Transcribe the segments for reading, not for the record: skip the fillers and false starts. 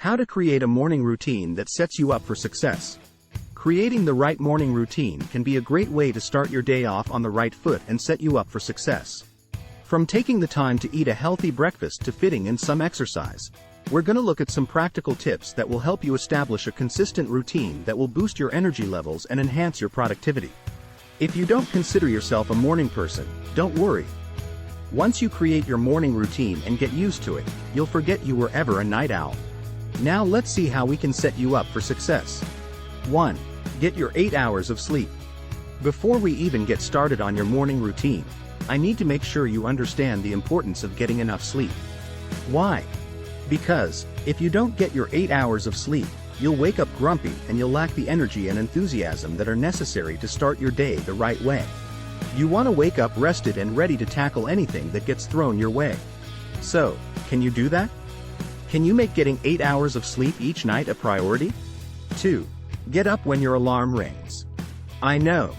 How to create a morning routine that sets you up for success. Creating the right morning routine can be a great way to start your day off on the right foot and set you up for success. From taking the time to eat a healthy breakfast to fitting in some exercise, we're going to look at some practical tips that will help you establish a consistent routine that will boost your energy levels and enhance your productivity. If you don't consider yourself a morning person, don't worry. Once you create your morning routine and get used to it, you'll forget you were ever a night owl. Now let's see how we can set you up for success. 1. Get your 8 hours of sleep. Before we even get started on your morning routine, I need to make sure you understand the importance of getting enough sleep. Why? Because, if you don't get your 8 hours of sleep, you'll wake up grumpy and you'll lack the energy and enthusiasm that are necessary to start your day the right way. You want to wake up rested and ready to tackle anything that gets thrown your way. So, can you do that? Can you make getting 8 hours of sleep each night a priority? 2. Get up when your alarm rings. I know.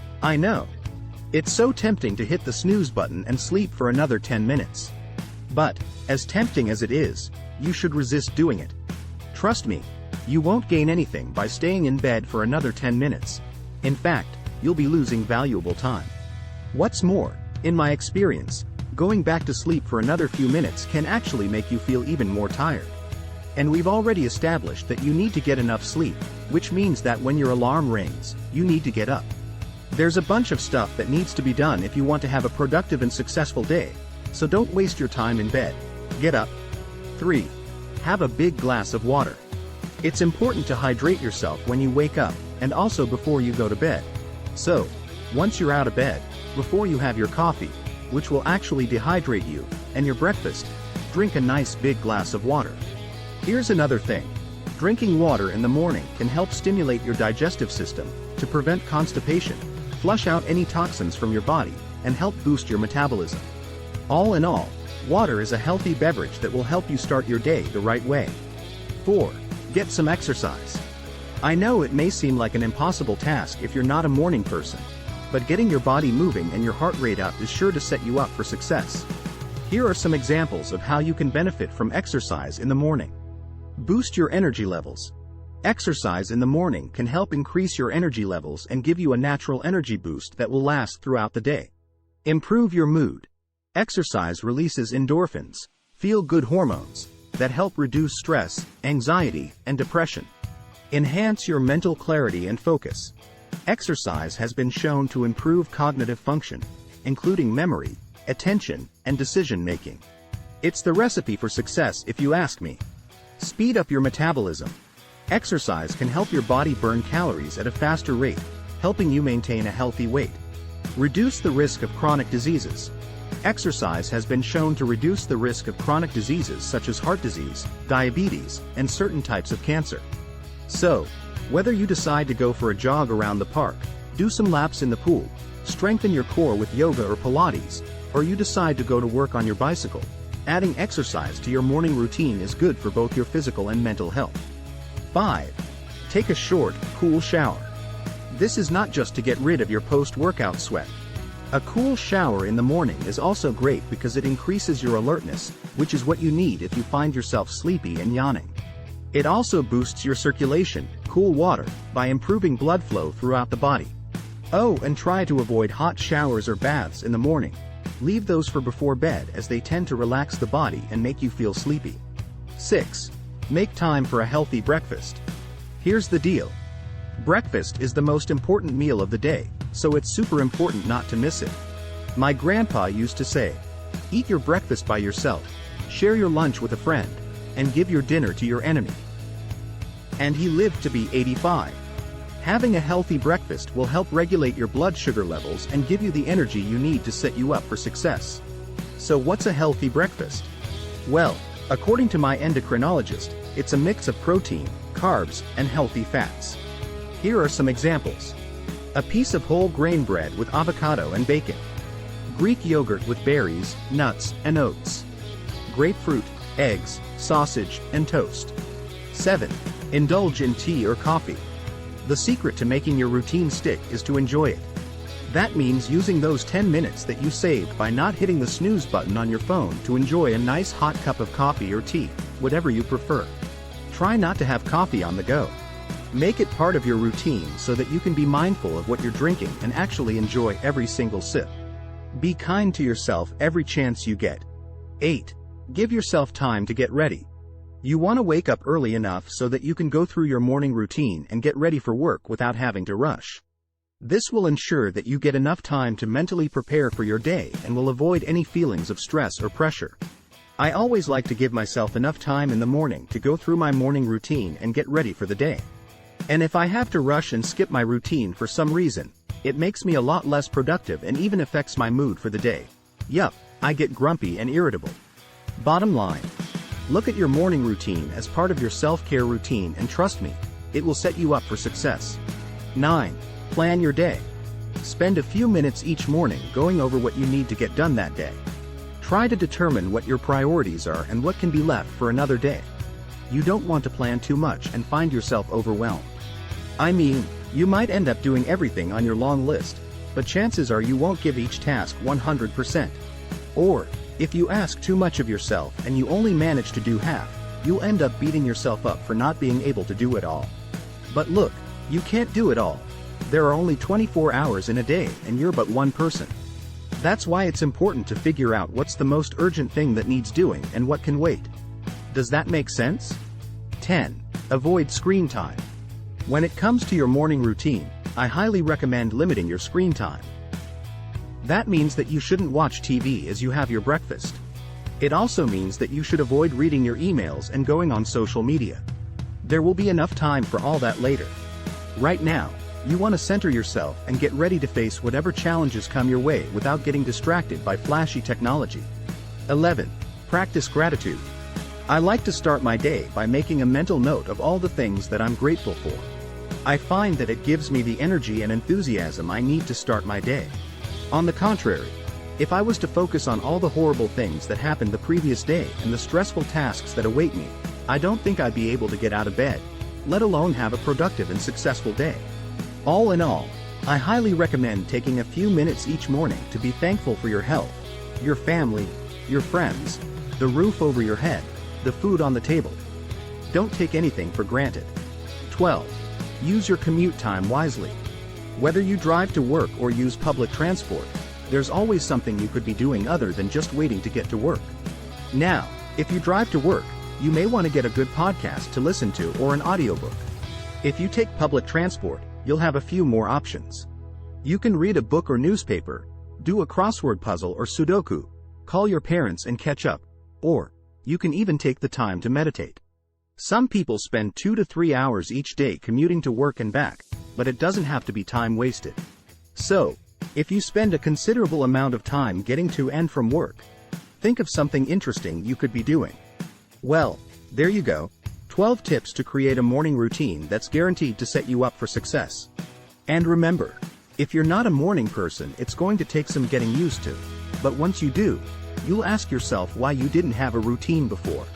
It's so tempting to hit the snooze button and sleep for another 10 minutes. But, as tempting as it is, you should resist doing it. Trust me, you won't gain anything by staying in bed for another 10 minutes. In fact, you'll be losing valuable time. What's more, in my experience, going back to sleep for another few minutes can actually make you feel even more tired. And we've already established that you need to get enough sleep, which means that when your alarm rings, you need to get up. There's a bunch of stuff that needs to be done if you want to have a productive and successful day, so don't waste your time in bed. Get up. 3. Have a big glass of water. It's important to hydrate yourself when you wake up, and also before you go to bed. So, once you're out of bed, before you have your coffee, which will actually dehydrate you, and your breakfast, drink a nice big glass of water. Here's another thing. Drinking water in the morning can help stimulate your digestive system, to prevent constipation, flush out any toxins from your body, and help boost your metabolism. All in all, water is a healthy beverage that will help you start your day the right way. 4. Get some exercise. I know it may seem like an impossible task if you're not a morning person, but getting your body moving and your heart rate up is sure to set you up for success. Here are some examples of how you can benefit from exercise in the morning. Boost your energy levels. Exercise in the morning can help increase your energy levels and give you a natural energy boost that will last throughout the day. Improve your mood. Exercise releases endorphins, feel-good hormones, that help reduce stress, anxiety, and depression. Enhance your mental clarity and focus. Exercise has been shown to improve cognitive function, including memory, attention, and decision-making. It's the recipe for success if you ask me. Speed up your metabolism. Exercise can help your body burn calories at a faster rate, helping you maintain a healthy weight. Reduce the risk of chronic diseases. Exercise has been shown to reduce the risk of chronic diseases such as heart disease, diabetes, and certain types of cancer. So, whether you decide to go for a jog around the park, do some laps in the pool, strengthen your core with yoga or Pilates, or you decide to go to work on your bicycle, adding exercise to your morning routine is good for both your physical and mental health. 5. Take a short, cool shower. This is not just to get rid of your post-workout sweat. A cool shower in the morning is also great because it increases your alertness, which is what you need if you find yourself sleepy and yawning. It also boosts your circulation, cool water, by improving blood flow throughout the body. Oh, and try to avoid hot showers or baths in the morning. Leave those for before bed as they tend to relax the body and make you feel sleepy. 6. Make time for a healthy breakfast. Here's the deal. Breakfast is the most important meal of the day, so it's super important not to miss it. My grandpa used to say, eat your breakfast by yourself, share your lunch with a friend, and give your dinner to your enemy. And he lived to be 85. Having a healthy breakfast will help regulate your blood sugar levels and give you the energy you need to set you up for success. So what's a healthy breakfast? Well, according to my endocrinologist, it's a mix of protein, carbs, and healthy fats. Here are some examples. A piece of whole grain bread with avocado and bacon. Greek yogurt with berries, nuts, and oats. Grapefruit, eggs, sausage, and toast. 7. Indulge in tea or coffee. The secret to making your routine stick is to enjoy it. That means using those 10 minutes that you saved by not hitting the snooze button on your phone to enjoy a nice hot cup of coffee or tea, whatever you prefer. try not to have coffee on the go. Make it part of your routine so that you can be mindful of what you're drinking and actually enjoy every single sip. Be kind to yourself every chance you get. 8. Give yourself time to get ready. You want to wake up early enough so that you can go through your morning routine and get ready for work without having to rush. This will ensure that you get enough time to mentally prepare for your day and will avoid any feelings of stress or pressure. I always like to give myself enough time in the morning to go through my morning routine and get ready for the day. And if I have to rush and skip my routine for some reason, it makes me a lot less productive and even affects my mood for the day. Yup, I get grumpy and irritable. Bottom line, look at your morning routine as part of your self-care routine and trust me, it will set you up for success. 9. Plan your day. Spend a few minutes each morning going over what you need to get done that day. Try to determine what your priorities are and what can be left for another day. You don't want to plan too much and find yourself overwhelmed. I mean, you might end up doing everything on your long list, but chances are you won't give each task 100%. Or, if you ask too much of yourself and you only manage to do half, you'll end up beating yourself up for not being able to do it all. But look, you can't do it all. There are only 24 hours in a day and you're but one person. That's why it's important to figure out what's the most urgent thing that needs doing and what can wait. Does that make sense? 10. Avoid screen time. When it comes to your morning routine, I highly recommend limiting your screen time. That means that you shouldn't watch TV as you have your breakfast. It also means that you should avoid reading your emails and going on social media. There will be enough time for all that later. Right now, you want to center yourself and get ready to face whatever challenges come your way without getting distracted by flashy technology. 11. Practice gratitude. I like to start my day by making a mental note of all the things that I'm grateful for. I find that it gives me the energy and enthusiasm I need to start my day. On the contrary, if I was to focus on all the horrible things that happened the previous day and the stressful tasks that await me, I don't think I'd be able to get out of bed, let alone have a productive and successful day. All in all, I highly recommend taking a few minutes each morning to be thankful for your health, your family, your friends, the roof over your head, the food on the table. Don't take anything for granted. 12. Use your commute time wisely. Whether you drive to work or use public transport, there's always something you could be doing other than just waiting to get to work. Now, if you drive to work, you may want to get a good podcast to listen to or an audiobook. If you take public transport, you'll have a few more options. You can read a book or newspaper, do a crossword puzzle or Sudoku, call your parents and catch up, or you can even take the time to meditate. Some people spend 2 to 3 hours each day commuting to work and back, but it doesn't have to be time wasted. So, if you spend a considerable amount of time getting to and from work, think of something interesting you could be doing. Well, there you go. 12 tips to create a morning routine that's guaranteed to set you up for success. And remember, if you're not a morning person, it's going to take some getting used to. But once you do, you'll ask yourself why you didn't have a routine before.